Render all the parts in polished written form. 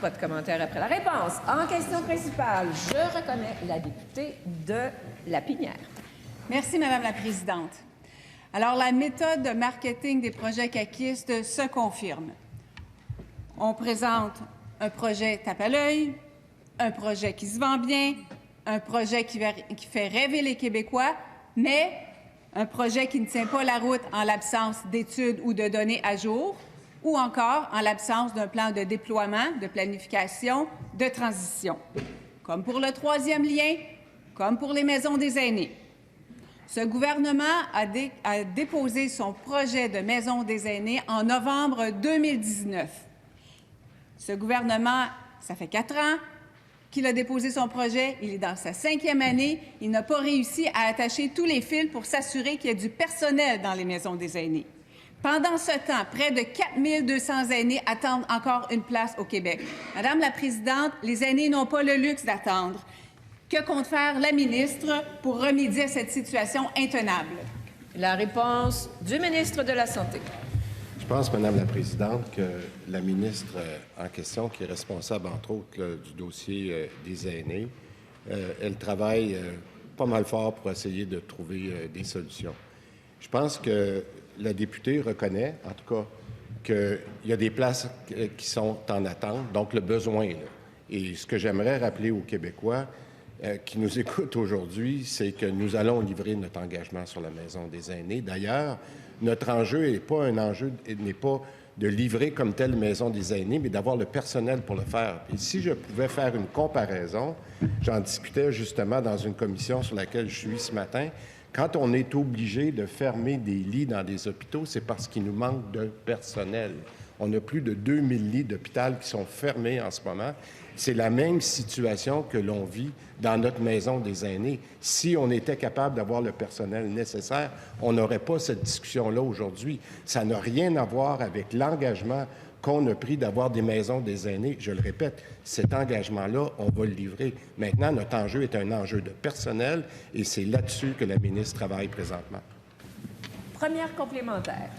Pas de commentaire après la réponse. En question principale, je reconnais la députée de Lapinière. Merci, Madame la Présidente. Alors, la méthode de marketing des projets caquistes se confirme. On présente un projet tape à l'œil, un projet qui se vend bien, un projet qui fait rêver les Québécois, mais un projet qui ne tient pas la route en l'absence d'études ou de données à jour, ou encore en l'absence d'un plan de déploiement, de planification, de transition. Comme pour le troisième lien, comme pour les maisons des aînés. Ce gouvernement a déposé son projet de maison des aînés en novembre 2019. Ce gouvernement, ça fait 4 ans qu'il a déposé son projet. Il est dans sa 5e année. Il n'a pas réussi à attacher tous les fils pour s'assurer qu'il y ait du personnel dans les maisons des aînés. Pendant ce temps, près de 4200 aînés attendent encore une place au Québec. Madame la Présidente, les aînés n'ont pas le luxe d'attendre. Que compte faire la ministre pour remédier à cette situation intenable? La réponse du ministre de la Santé. Je pense, Madame la Présidente, que la ministre en question, qui est responsable, entre autres, là, du dossier des aînés, elle travaille pas mal fort pour essayer de trouver des solutions. Je pense que la députée reconnaît, en tout cas, qu'il y a des places qui sont en attente, donc le besoin. Là. Et ce que j'aimerais rappeler aux Québécois qui nous écoutent aujourd'hui, c'est que nous allons livrer notre engagement sur la Maison des aînés. D'ailleurs, notre enjeu n'est pas de livrer comme telle Maison des aînés, mais d'avoir le personnel pour le faire. Et si je pouvais faire une comparaison, j'en discutais justement dans une commission sur laquelle je suis ce matin, quand on est obligé de fermer des lits dans des hôpitaux, c'est parce qu'il nous manque de personnel. On a plus de 2000 lits d'hôpital qui sont fermés en ce moment. C'est la même situation que l'on vit dans notre maison des aînés. Si on était capable d'avoir le personnel nécessaire, on n'aurait pas cette discussion-là aujourd'hui. Ça n'a rien à voir avec l'engagement qu'on a pris d'avoir des maisons des aînés. Je le répète, cet engagement-là, on va le livrer. Maintenant, notre enjeu est un enjeu de personnel et c'est là-dessus que la ministre travaille présentement. Première complémentaire.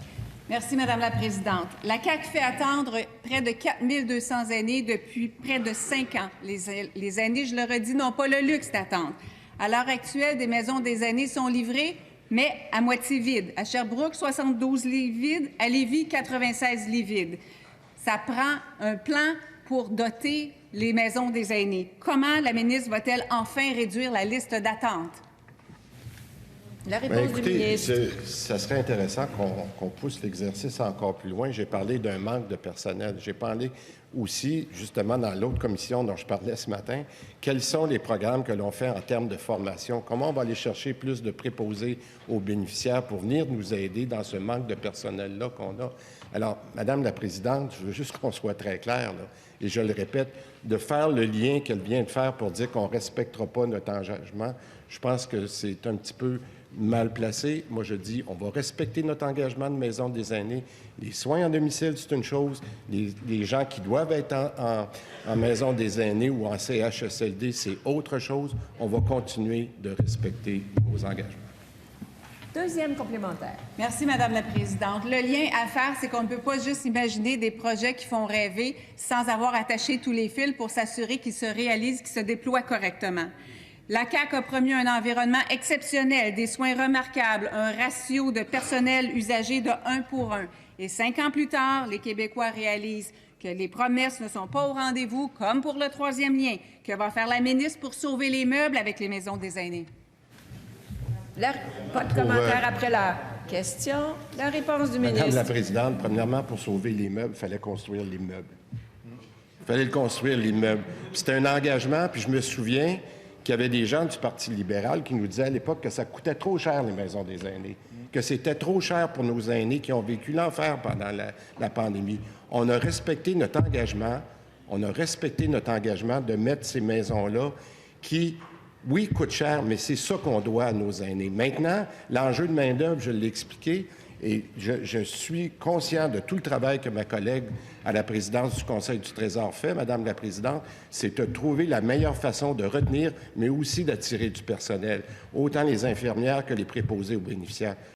Merci, Madame la Présidente. La CAQ fait attendre près de 4200 aînés depuis près de 5 ans. Les aînés, je le redis, n'ont pas le luxe d'attendre. À l'heure actuelle, des maisons des aînés sont livrées, mais à moitié vides. À Sherbrooke, 72 lits vides. À Lévis, 96 lits vides. Ça prend un plan pour doter les maisons des aînés. Comment la ministre va-t-elle enfin réduire la liste d'attente? La réponse du ministre. Ça serait intéressant qu'on pousse l'exercice encore plus loin. J'ai parlé d'un manque de personnel. J'ai parlé aussi, justement, dans l'autre commission dont je parlais ce matin, quels sont les programmes que l'on fait en termes de formation, comment on va aller chercher plus de préposés aux bénéficiaires pour venir nous aider dans ce manque de personnel-là qu'on a. Alors, Madame la Présidente, je veux juste qu'on soit très clair, là, et je le répète, de faire le lien qu'elle vient de faire pour dire qu'on ne respectera pas notre engagement, je pense que c'est un petit peu mal placé. Moi, je dis, on va respecter notre engagement de maison des aînés. Les soins en domicile, c'est une chose. Les gens qui doivent être en maison des aînés ou en CHSLD, c'est autre chose. On va continuer de respecter nos engagements. Deuxième complémentaire. Merci, Madame la Présidente. Le lien à faire, c'est qu'on ne peut pas juste imaginer des projets qui font rêver sans avoir attaché tous les fils pour s'assurer qu'ils se réalisent, qu'ils se déploient correctement. La CAQ a promu un environnement exceptionnel, des soins remarquables, un ratio de personnel usagé de 1 pour 1. Et 5 ans plus tard, les Québécois réalisent que les promesses ne sont pas au rendez-vous, comme pour le troisième lien. Que va faire la ministre pour sauver les meubles avec les maisons des aînés? Pas de commentaire après la question. La réponse du ministre. Madame la Présidente, premièrement, pour sauver les meubles, il fallait construire l'immeuble. Il fallait le construire, l'immeuble. C'était un engagement, puis je me souviens qu'il y avait des gens du Parti libéral qui nous disaient à l'époque que ça coûtait trop cher, les maisons des aînés, que c'était trop cher pour nos aînés qui ont vécu l'enfer pendant la pandémie. On a respecté notre engagement. On a respecté notre engagement de mettre ces maisons-là qui, oui, coûtent cher, mais c'est ça qu'on doit à nos aînés. Maintenant, l'enjeu de main-d'œuvre, je l'ai expliqué, et je suis conscient de tout le travail que ma collègue à la présidence du Conseil du Trésor fait, Madame la Présidente, c'est de trouver la meilleure façon de retenir, mais aussi d'attirer du personnel, autant les infirmières que les préposés aux bénéficiaires.